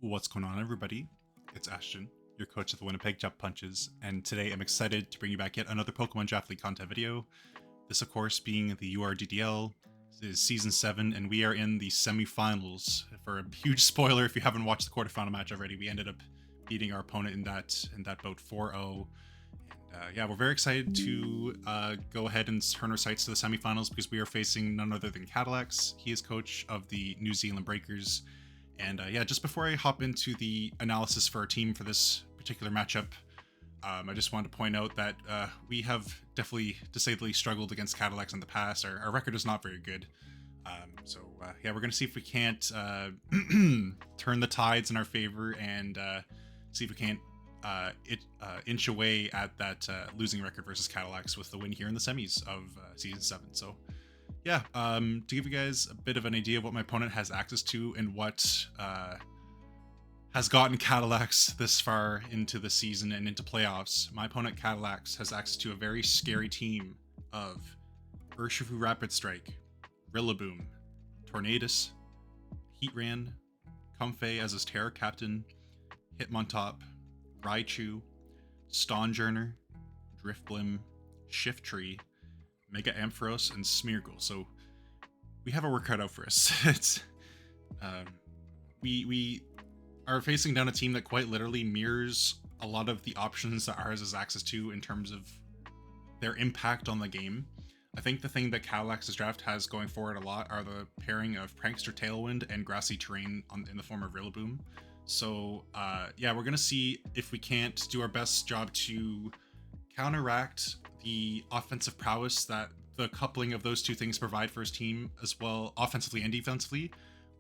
What's going on, everybody? It's Ashton, your coach of the Winnipeg Jet Punches, and today I'm excited to bring you back yet another Pokemon Draft League content video. This, of course, being the URDDL. This is Season 7, and we are in the semifinals. For a huge spoiler, if you haven't watched the quarterfinal match already, we ended up beating our opponent in that bout 4-0. And yeah, we're very excited to go ahead and turn our sights to the semifinals because we are facing none other than Cadilax. He is coach of the New Zealand Breakers. And yeah, just before I hop into the analysis for our team for this particular matchup, I just wanted to point out that we have definitely, to say the least, struggled against Cadillacs in the past. Our record is not very good. So yeah, we're going to see if we can't turn the tides in our favor and see if we can't inch away at that losing record versus Cadillacs with the win here in the semis of Season 7. So yeah, to give you guys a bit of an idea of what my opponent has access to and what has gotten Cadillacs this far into the season and into playoffs, my opponent Cadillacs has access to a very scary team of Urshifu Rapid Strike, Rillaboom, Tornadus, Heatran, Comfey as his Terror Captain, Hitmontop, Raichu, Stonjourner, Driftblim, Shifttree, Mega Ampharos, and Smeargle. So we have a work cut out for us. It's we are facing down a team that quite literally mirrors a lot of the options that ours has access to in terms of their impact on the game. I think the thing that Cadillax's draft has going forward a lot are the pairing of Prankster Tailwind and Grassy Terrain in the form of Rillaboom. So yeah, we're gonna see if we can't do our best job to counteract the offensive prowess that the coupling of those two things provide for his team, as well offensively and defensively,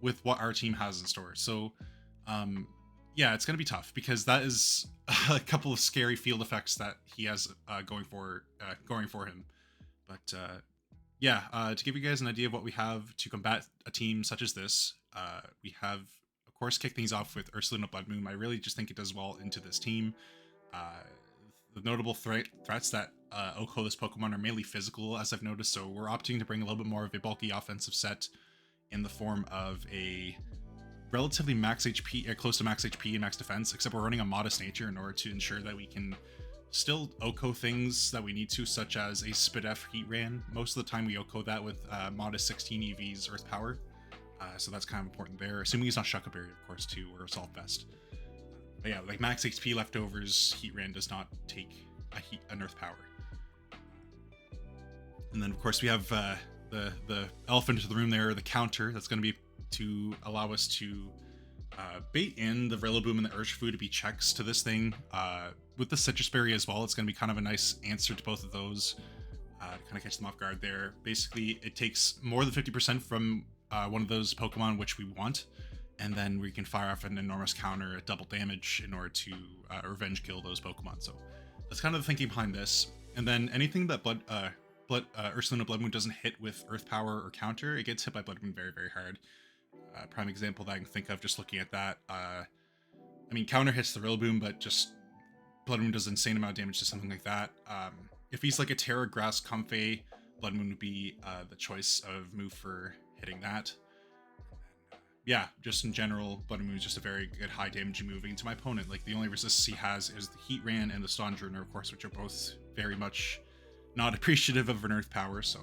with what our team has in store. So yeah, it's going to be tough because that is a couple of scary field effects that he has going for him. But yeah, to give you guys an idea of what we have to combat a team such as this, we have, of course, kick things off with Ursaluna Bloodmoon. I really just think it does well into this team. The notable threats that OHKO this Pokemon are mainly physical, as I've noticed, so we're opting to bring a little bit more of a bulky offensive set in the form of a relatively max HP, close to max HP and max defense, except we're running a modest nature in order to ensure that we can still OHKO things that we need to, such as a Spidef Heatran. Most of the time we OHKO that with modest 16 EVs Earth Power, so that's kind of important there, assuming he's not Shuckle Berry, of course, too, or Assault Vest. But yeah, like max HP leftovers, Heatran does not take an Earth Power. And then, of course, we have the elephant in the room there, the counter. That's going to be to allow us to bait in the Rillaboom and the Urshifu to be checks to this thing. With the Citrus Berry as well, it's going to be kind of a nice answer to both of those to kind of catch them off guard there. Basically, it takes more than 50% from one of those Pokemon, which we want. And then we can fire off an enormous counter at double damage in order to revenge kill those Pokemon. So that's kind of the thinking behind this. And then anything that Ursaluna Bloodmoon doesn't hit with Earth Power or counter, it gets hit by Bloodmoon very, very hard. Prime example that I can think of just looking at that. I mean, counter hits the Rillaboom, but just Bloodmoon does an insane amount of damage to something like that. If he's like a Terra Grass Comfey, Bloodmoon would be the choice of move for hitting that. Yeah, just in general, Bloodmoon is just a very good high damage moving to my opponent. Like, the only resistance he has is the Heatran and the Stonjourner, of course, which are both very much not appreciative of an Earth Power, so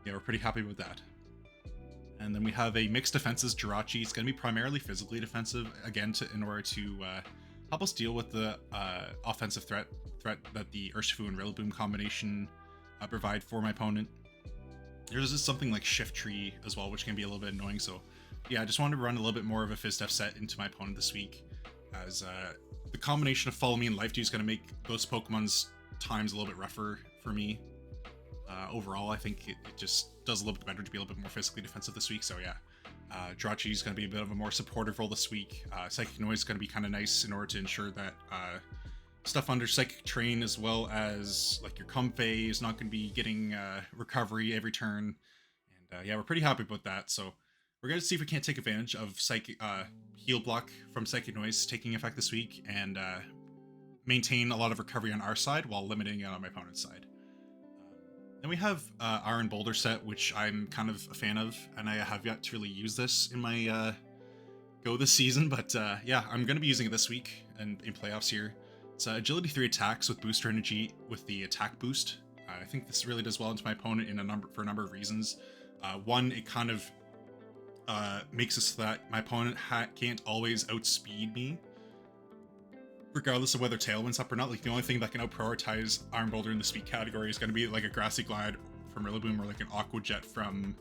yeah, we're pretty happy with that. And then we have a mixed defenses Jirachi. It's going to be primarily physically defensive, again, in order to help us deal with the offensive threat that the Urshifu and Rillaboom combination provide for my opponent. There's just something like Shifttree as well, which can be a little bit annoying, so yeah, I just wanted to run a little bit more of a Fizdef set into my opponent this week, as the combination of Follow Me and Life Dew is going to make those Pokemon's times a little bit rougher for me. Overall, I think it just does a little bit better to be a little bit more physically defensive this week, so yeah. Jirachi is going to be a bit of a more supportive role this week. Psychic Noise is going to be kind of nice in order to ensure that stuff under Psychic Terrain, as well as like your Comfey, is not going to be getting recovery every turn. And yeah, we're pretty happy about that, so we're going to see if we can't take advantage of Heal Block from Psychic Noise taking effect this week and maintain a lot of recovery on our side while limiting it on my opponent's side. Then we have Iron Boulder set, which I'm kind of a fan of, and I have yet to really use this in my go this season, but yeah, I'm going to be using it this week and in playoffs here. It's agility 3 attacks with booster energy with the attack boost. I think this really does well into my opponent for a number of reasons. One, it kind of makes it so that my opponent can't always outspeed me, regardless of whether Tailwind's up or not. Like, the only thing that can out-prioritize Iron Boulder in the speed category is going to be like a Grassy Glide from Rillaboom or like an Aqua Jet from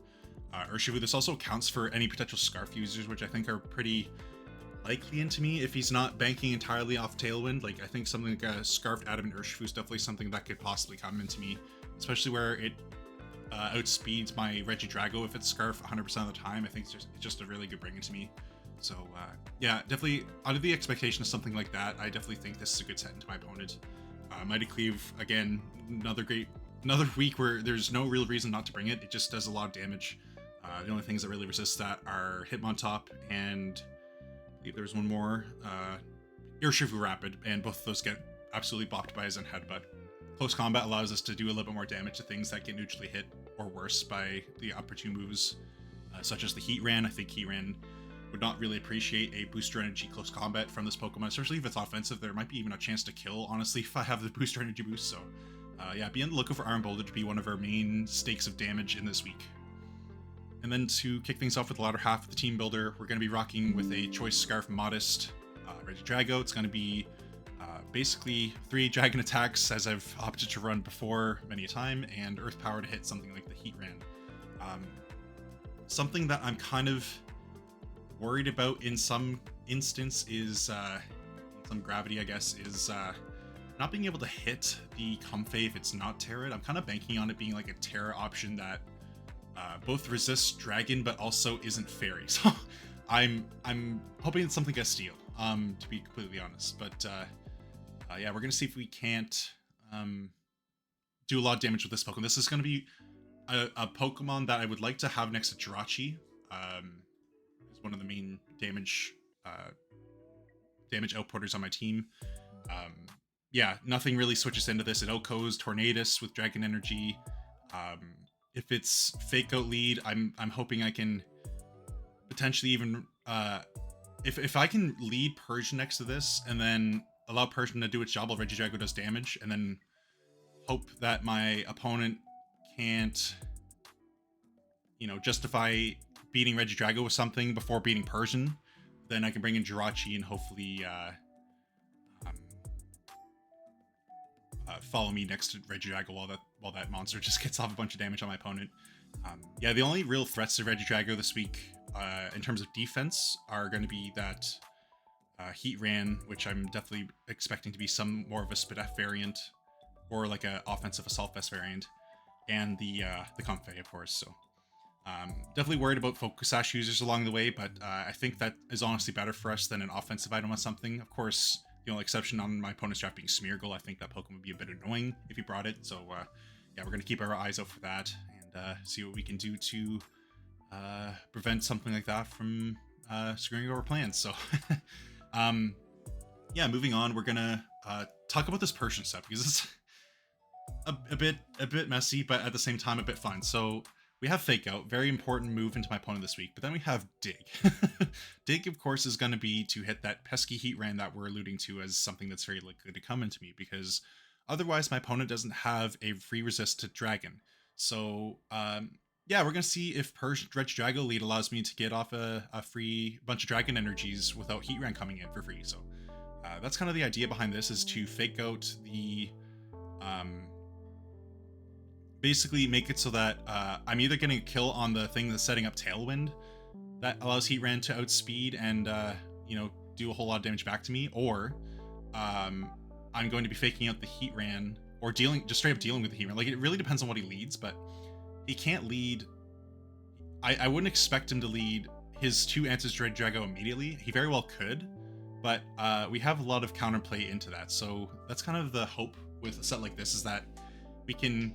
Urshifu. This also accounts for any potential Scarf users, which I think are pretty likely into me if he's not banking entirely off Tailwind. Like, I think something like a Scarfed Adamant Urshifu is definitely something that could possibly come into me, especially where it outspeeds my Regidrago if it's Scarf 100% of the time. I think it's just a really good bring into me. So yeah, definitely out of the expectation of something like that, I definitely think this is a good set into my opponent. Mighty Cleave, again, another week where there's no real reason not to bring it. It just does a lot of damage. The only things that really resist that are Hitmontop and I believe there's one more, Urshifu Rapid, and both of those get absolutely bopped by his own headbutt. Close combat allows us to do a little bit more damage to things that get neutrally hit or worse by the upper two moves, such as the Heatran. I think Heatran would not really appreciate a booster energy close combat from this Pokemon, especially if it's offensive. There might be even a chance to kill, honestly, if I have the booster energy boost. So yeah, be on the lookout for Iron Boulder to be one of our main stakes of damage in this week. And then to kick things off with the latter half of the team builder, we're going to be rocking with a Choice Scarf Modest Regidrago. It's going to be basically 3 Dragon attacks, as I've opted to run before many a time, and Earth Power to hit something like the Heatran. Something that I'm kind of worried about in some instance is, some gravity, I guess, is not being able to hit the Comfey if it's not Terra. I'm kind of banking on it being like a Terra option that both resists Dragon but also isn't Fairy. So I'm hoping it's something like a Steel, to be completely honest. But yeah, we're gonna see if we can't do a lot of damage with this Pokemon. This is gonna be a Pokemon that I would like to have next to Jirachi. Is one of the main damage outputters on my team. Yeah, nothing really switches into this. It OHKOs Tornadus with Dragon Energy. If it's Fake Out lead, I'm hoping I can potentially even if I can lead Persian next to this and then allow Persian to do its job while Regidrago does damage, and then hope that my opponent can't, you know, justify beating Regidrago with something before beating Persian, then I can bring in Jirachi and hopefully follow me next to Regidrago while that monster just gets off a bunch of damage on my opponent. Yeah, the only real threats to Regidrago this week in terms of defense are going to be that Heatran, which I'm definitely expecting to be some more of a Spadef variant, or like a offensive Assault Vest variant, and the Comfey, of course. So definitely worried about Focus Sash users along the way, but I think that is honestly better for us than an offensive item on something. Of course, the only exception on my opponent's draft being Smeargle. I think that Pokemon would be a bit annoying if he brought it. So yeah, we're going to keep our eyes out for that and see what we can do to prevent something like that from screwing over plans. So yeah, moving on, we're gonna talk about this Persian set because it's a bit messy, but at the same time a bit fun. So we have Fake Out, very important move into my opponent this week, but then we have Dig. Dig, of course, is going to be to hit that pesky Heatran that we're alluding to as something that's very likely to come into me, because otherwise my opponent doesn't have a free resist to Dragon. So yeah, we're going to see if Regidrago lead allows me to get off a free bunch of Dragon energies without Heatran coming in for free. So that's kind of the idea behind this, is to Fake Out the... basically make it so that I'm either getting a kill on the thing that's setting up Tailwind that allows Heatran to outspeed and, you know, do a whole lot of damage back to me, or I'm going to be faking out the Heatran or just straight up dealing with the Heatran. Like, it really depends on what he leads, but he can't lead... I wouldn't expect him to lead his 2 answers to Regidrago immediately. He very well could, but we have a lot of counterplay into that. So that's kind of the hope with a set like this, is that we can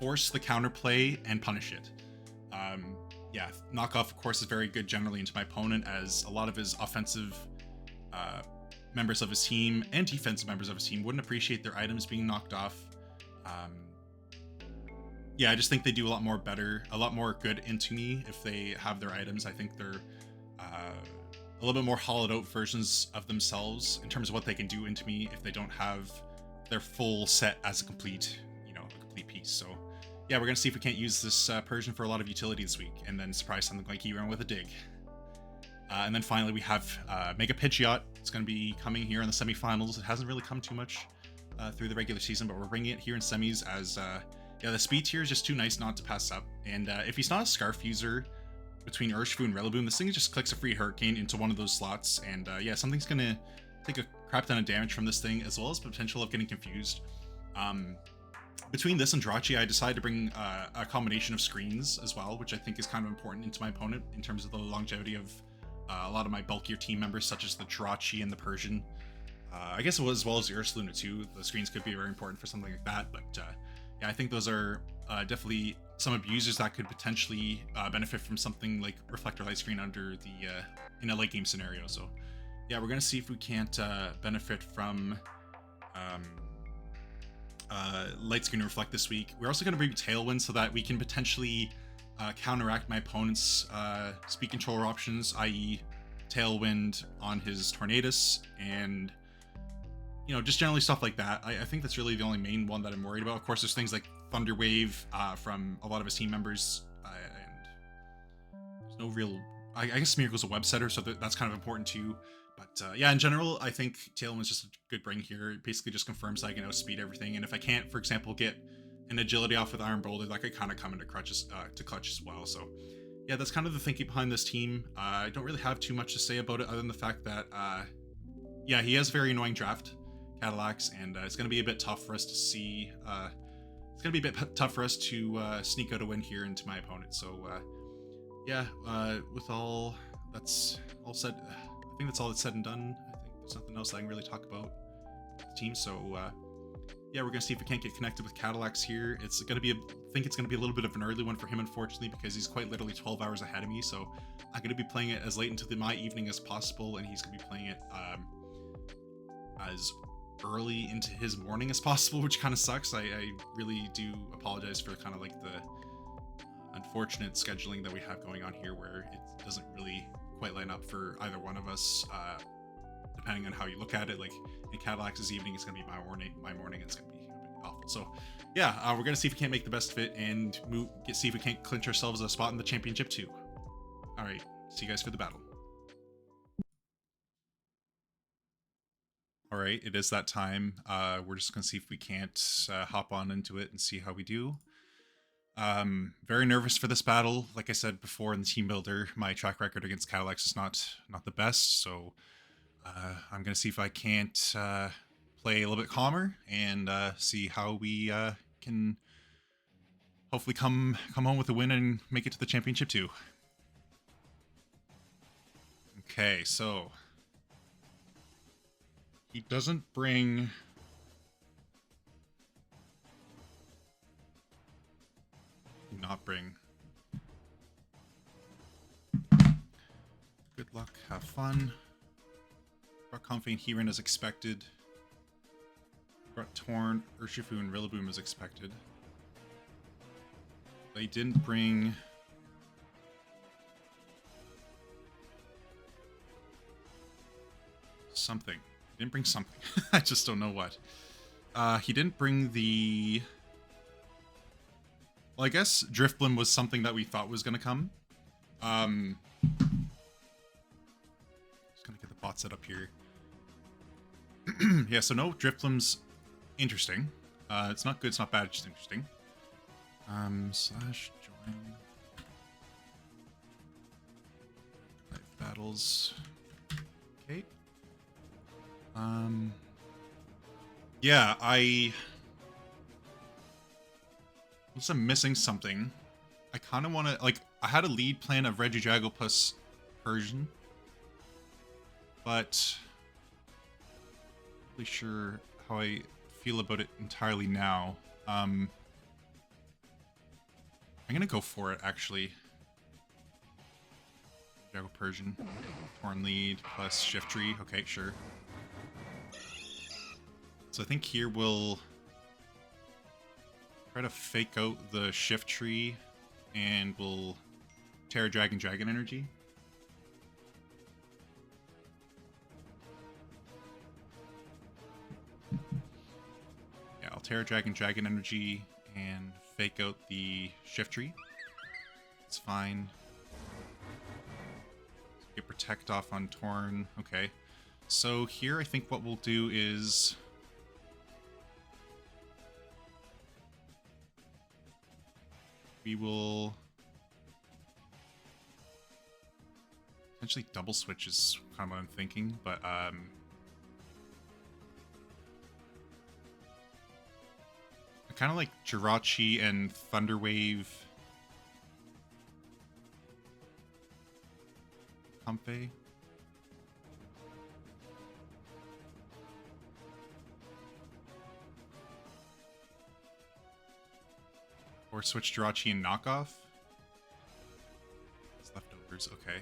force the counterplay and punish it. Yeah, Knockoff, of course, is very good generally into my opponent, as a lot of his offensive members of his team and defensive members of his team wouldn't appreciate their items being knocked off. yeah, I just think they do a lot more good into me if they have their items. I think they're a little bit more hollowed out versions of themselves in terms of what they can do into me if they don't have their full set as a complete, a complete piece. So yeah, we're gonna see if we can't use this Persian for a lot of utility this week, and then surprise something like Eron with a dig. And then finally we have Mega Pidgeot. It's going to be coming here in the semifinals. It hasn't really come too much through the regular season, but we're bringing it here in semis as, yeah, the speed tier is just too nice not to pass up. And if he's not a Scarf user between Urshifu and Rillaboom, this thing just clicks a free Hurricane into one of those slots. And yeah, something's going to take a crap ton of damage from this thing, as well as the potential of getting confused. Between this and Drachi, I decided to bring a combination of screens as well, which I think is kind of important into my opponent in terms of the longevity of a lot of my bulkier team members, such as the Drachi and the Persian. I guess it was as well as the Ursaluna too. The screens could be very important for something like that, but yeah, I think those are definitely some abusers that could potentially benefit from something like Reflector Light Screen under the in a late game scenario. So yeah, we're gonna see if we can't benefit from Light Screen Reflect this week. We're also gonna bring Tailwind so that we can potentially counteract my opponent's speed controller options, i.e. Tailwind on his Tornadus, and just generally stuff like that. I think that's really the only main one that I'm worried about. Of course, there's things like Thunder Wave from a lot of his team members, and there's no real... I guess Miracle's a web setter, so that's kind of important too. But yeah, in general, I think Tailwind's just a good bring here. It basically just confirms that I can outspeed everything, and if I can't, for example, get an agility off with Iron Boulder, that could kind of come into clutch as well. So yeah, that's kind of the thinking behind this team. I don't really have too much to say about it other than the fact that yeah, he has a very annoying draft, Cadillax, and it's going to be a bit tough for us to see. It's going to be a bit tough for us to sneak out a win here into my opponent. So yeah, with all that's all said, I think that's all that's said and done. I think there's nothing else I can really talk about with the team. So yeah, we're gonna see if we can't get connected with Cadillax here. It's gonna be, I think it's gonna be a little bit of an early one for him, unfortunately, because he's quite literally 12 hours ahead of me. So I'm gonna be playing it as late into my evening as possible, and he's gonna be playing it as early into his morning as possible, which kind of sucks. I really do apologize for kind of like the unfortunate scheduling that we have going on here, where it doesn't really quite line up for either one of us. Depending on how you look at it, like in Cadillax's evening, it's gonna be my morning, it's gonna be a bit awful. So yeah, we're gonna see if we can't make the best of it and see if we can't clinch ourselves a spot in the championship too. All right, see you guys for the battle. All right, it is that time. We're just gonna see if we can't hop on into it and see how we do. Very nervous for this battle. Like I said before in the team builder, my track record against Cadillax is not the best, so I'm gonna see if I can't play a little bit calmer and see how we can hopefully come home with a win and make it to the championship too. Okay, so he doesn't bring... not bring. Good luck, have fun. Brought Comfy and Heron as expected. Brought Torn, Urshifu, and Rillaboom as expected. They didn't bring... something. He didn't bring something. I just don't know what. He didn't bring the... well, I guess Drifblim was something that we thought was going to come. Just going to get the bot set up here. Yeah, so no, Drifblim's interesting. It's not good, it's not bad, it's just interesting. Slash join. Live battles. Okay. Yeah, unless I'm missing something, I kind of want to, like, I had a lead plan of Regidrago plus Persian, but not really sure how I feel about it entirely now. I'm gonna go for it, actually. Regidrago Persian, Torn lead plus Shiftry. Okay, sure. So I think here we'll Try to fake out the shift tree, and we'll Terra Dragon energy. Yeah, I'll Terra Dragon energy and fake out the shift tree. It's fine. Get protect off on Torn. Okay. So here I think what we'll do is we will potentially double switch is kind of what I'm thinking, but I kind of like Jirachi and Thunderwave Comfey. Or switch Jirachi and knockoff. It's leftovers, okay.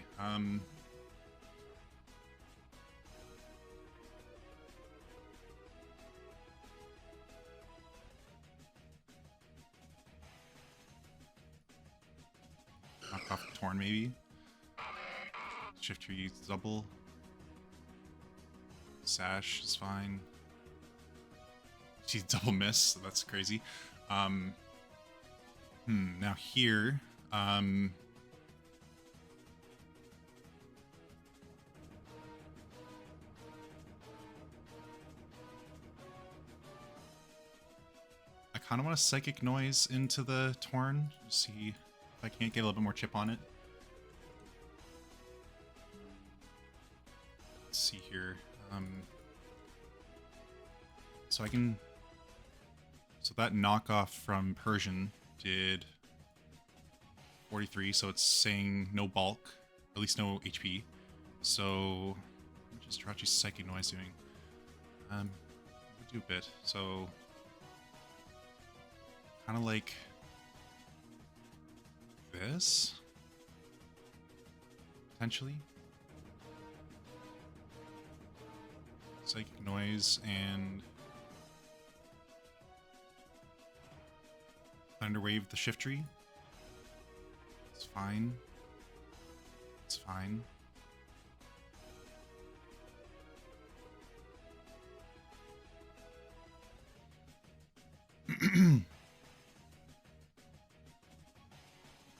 Knockoff Torn maybe. Shift your use double. Sash is fine. She's double miss, so that's crazy. Now here, I kind of want to Psychic Noise into the Torn, see if I can't get a little bit more chip on it. Let's see here. So I can... So that knockoff from Persian did 43, so it's saying no bulk, at least no HP. So, what is Jirachi's Psychic Noise doing? We'll do a bit. So, kind of like this, potentially. Psychic Noise and Thunderwave the shift tree. It's fine. It's fine.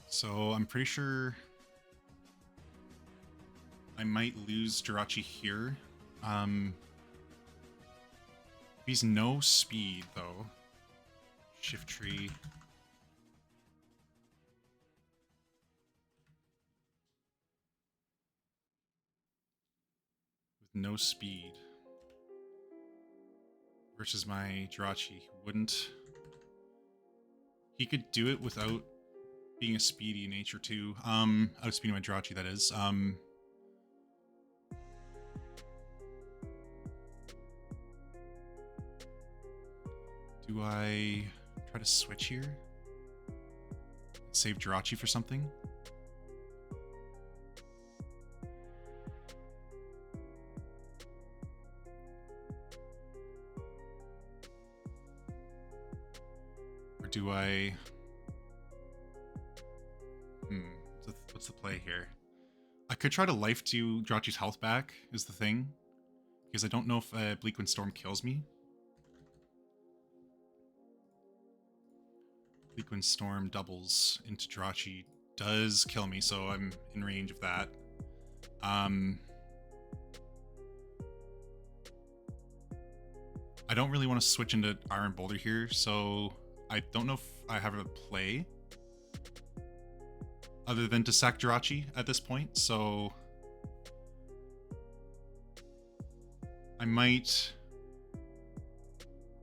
So I'm pretty sure I might lose Jirachi here. He's no speed though. Shift tree. No speed versus my Jirachi, who wouldn't. He could do it without being a speedy nature too. Outspeeding my Jirachi, that is. Do I try to switch here? Save Jirachi for something? Do I... What's the play here? I could try to life to Jirachi's health back, is the thing. Because I don't know if Bleak Wind Storm kills me. Bleak Wind Storm doubles into Jirachi does kill me, so I'm in range of that. I don't really want to switch into Iron Boulder here, so... I don't know if I have a play other than to sack Jirachi at this point, so I might...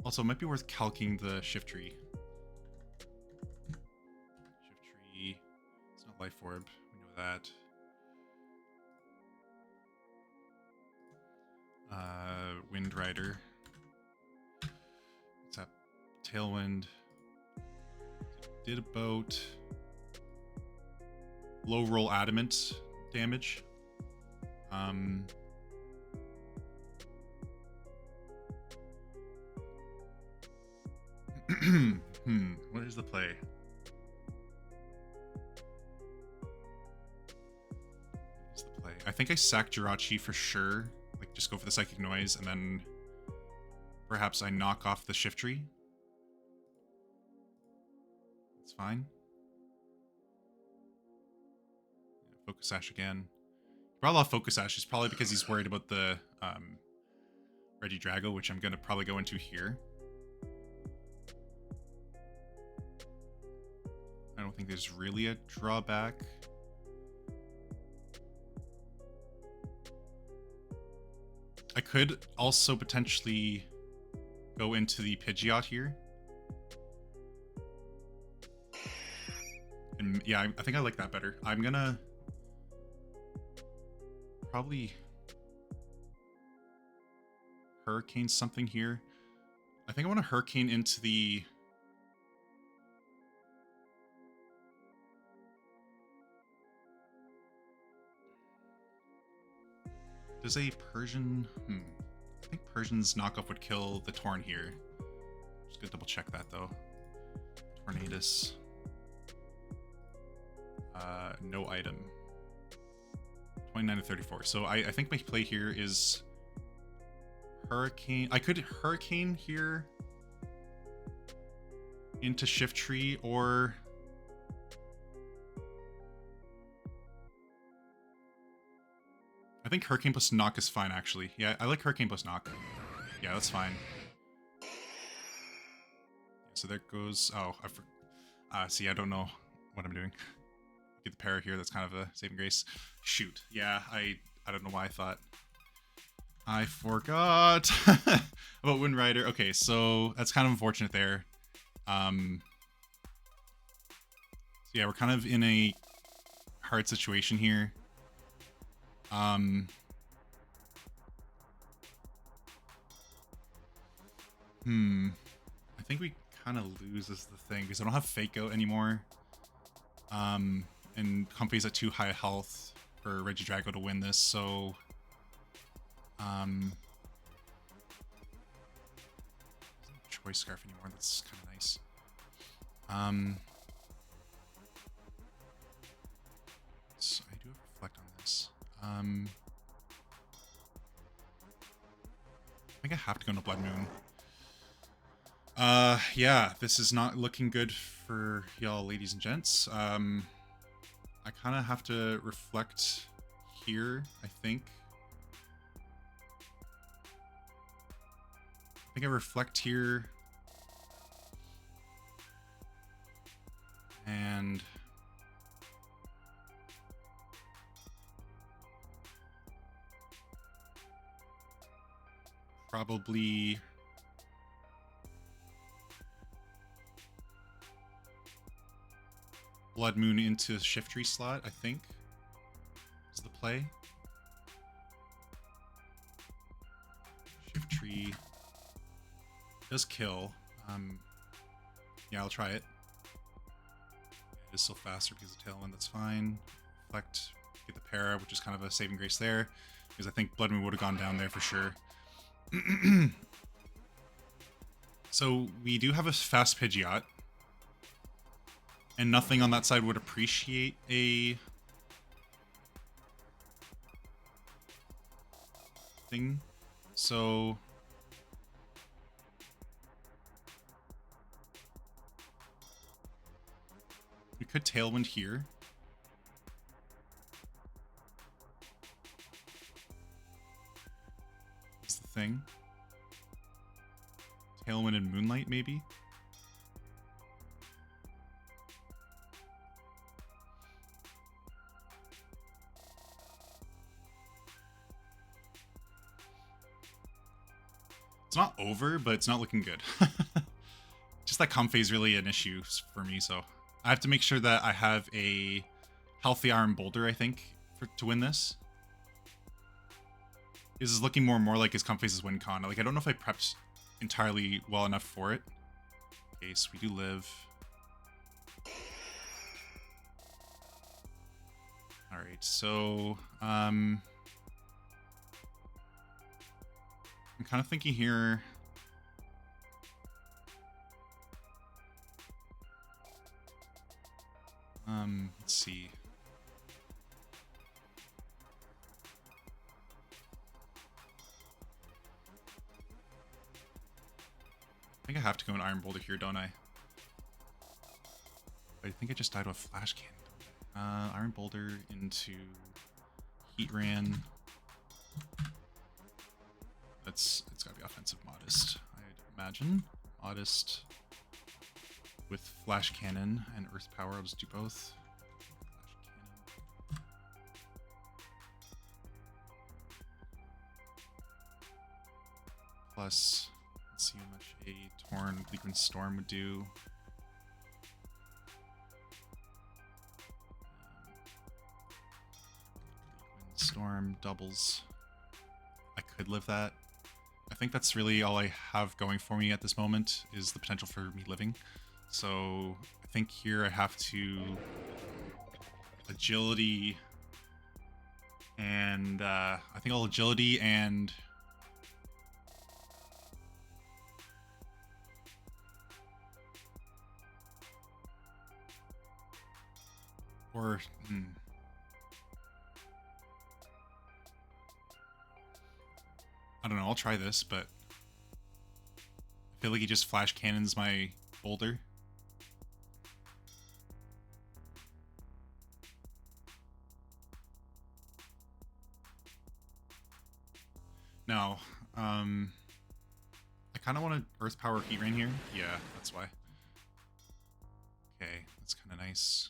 Also, it might be worth calking the shift tree. Shift tree, it's not Life Orb, we know that. Wind Rider. What's that? Tailwind. Did about low roll adamant damage. What is the play? What's the play? I think I sack Jirachi for sure. Like, just go for the Psychic Noise, and then perhaps I knock off the Shift Tree. That's fine. Focus Sash again. Probably off Focus Sash is probably because he's worried about the Regidrago, which I'm going to probably go into here. I don't think there's really a drawback. I could also potentially go into the Pidgeot here. And yeah, I think I like that better. I'm gonna probably Hurricane something here. I think I want to Hurricane into the... Does a Persian... I think Persian's knockoff would kill the Torn here. Just gonna double check that though. Tornadus. No item. 29 to 34. So I think my play here is Hurricane. I could Hurricane here into Shift Tree, or I think Hurricane plus Knock is fine, actually. Yeah, I like Hurricane plus Knock. Yeah, that's fine. So there goes... Oh, see, I don't know what I'm doing. Get the para here, that's kind of a saving grace. Shoot. Yeah, I don't know why I thought. I forgot about Wind Rider. Okay, so that's kind of unfortunate there. So yeah, we're kind of in a hard situation here. I think we kind of lose is the thing, because I don't have Fake Out anymore. And Comfy's at too high health for Regidrago to win this, so Choice Scarf anymore. That's kind of nice. So I do have Reflect on this. I think I have to go into Blood Moon. Yeah, this is not looking good for y'all, ladies and gents. I kind of have to Reflect here, I think. I think I Reflect here. And probably Blood Moon into Shift Tree slot, I think, is the play. Shift Tree does kill. Yeah, I'll try it. It is still faster because of Tailwind, that's fine. Reflect, get the para, which is kind of a saving grace there, because I think Blood Moon would have gone down there for sure. So we do have a fast Pidgeot, and nothing on that side would appreciate a thing. So we could Tailwind here. That's the thing. Tailwind and Moonlight, maybe? It's not over, but it's not looking good. Just that Comfy is really an issue for me, so I have to make sure that I have a healthy Iron Boulder, I think, to win this. This is looking more and more like his Comfy's win con. Like, I don't know if I prepped entirely well enough for it. Okay, so we do live. Alright, so I'm kind of thinking here. Let's see. I think I have to go an Iron Boulder here, don't I? But I think I just died with Flash Cannon. Iron Boulder into Heat Ran. It's gotta be offensive Modest, I'd imagine. Modest with Flash Cannon and Earth Power. I'll just do both. Plus, let's see how much a Torn Bleakwind Storm would do. Bleakwind Storm doubles. I could live that. I think that's really all I have going for me at this moment, is the potential for me living. So I think here I have to agility, and I think I'll agility and I don't know, I'll try this, but I feel like he just flash cannons my boulder. No, I kind of want to Earth Power Heat Rain here. Yeah, that's why. Okay, that's kind of nice.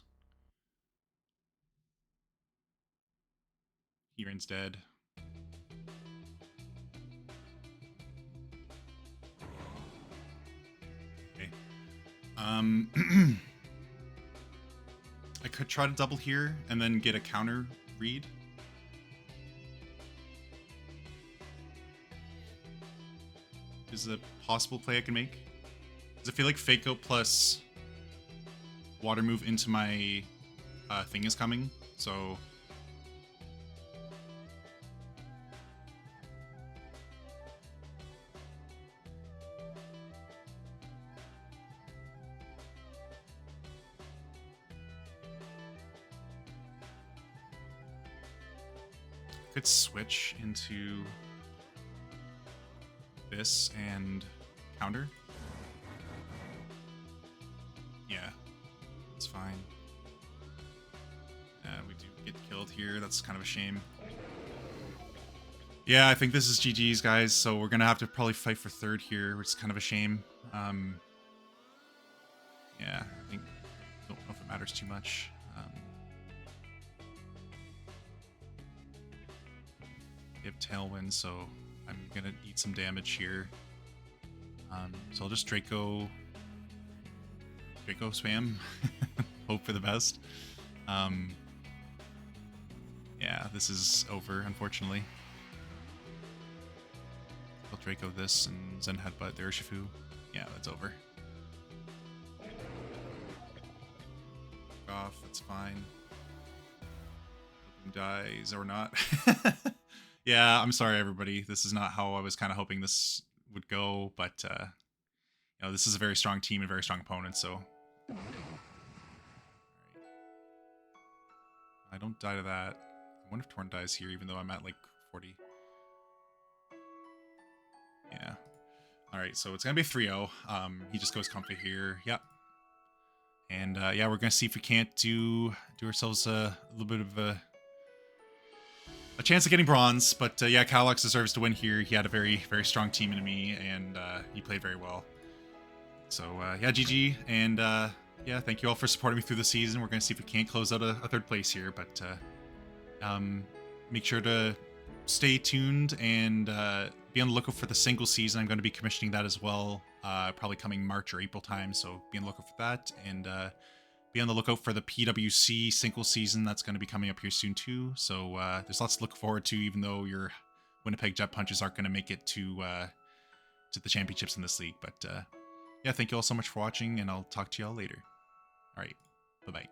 Heat Rain's dead. Okay. I could try to double here and then get a counter read. Is a possible play I can make. Because I feel like Fake Out plus Water Move into my thing is coming, so... Could switch into this and counter. Yeah, it's fine. We do get killed here. That's kind of a shame. Yeah, I think this is GG's, guys. So we're gonna have to probably fight for third here, which is kind of a shame. Yeah, I think don't know if it matters too much. They have Tailwind, so I'm gonna eat some damage here. So I'll just Draco spam. Hope for the best. Yeah, this is over, unfortunately. I'll Draco this and Zen Headbutt the Urshifu. Yeah, that's over. Off, that's fine. Dies or not. Yeah, I'm sorry, everybody. This is not how I was kind of hoping this would go, but you know, this is a very strong team and very strong opponent, so. All right. I don't die to that. I wonder if Torn dies here, even though I'm at like 40. Yeah. All right, so it's gonna be 3-0. He just goes comfy here. Yep. And yeah, we're gonna see if we can't do ourselves a little bit of a chance of getting bronze, but yeah, Cadilax deserves to win here. He had a very, very strong team in me, and he played very well. So yeah, GG, and yeah, thank you all for supporting me through the season. We're going to see if we can't close out a third place here, but make sure to stay tuned and be on the lookout for the single season. I'm going to be commissioning that as well, probably coming March or April time, so be on the lookout for that, and be on the lookout for the PWC single season. That's going to be coming up here soon too. So there's lots to look forward to, even though your Winnipeg Jet Punches aren't going to make it to the championships in this league. But yeah, thank you all so much for watching, and I'll talk to you all later. All right, bye-bye.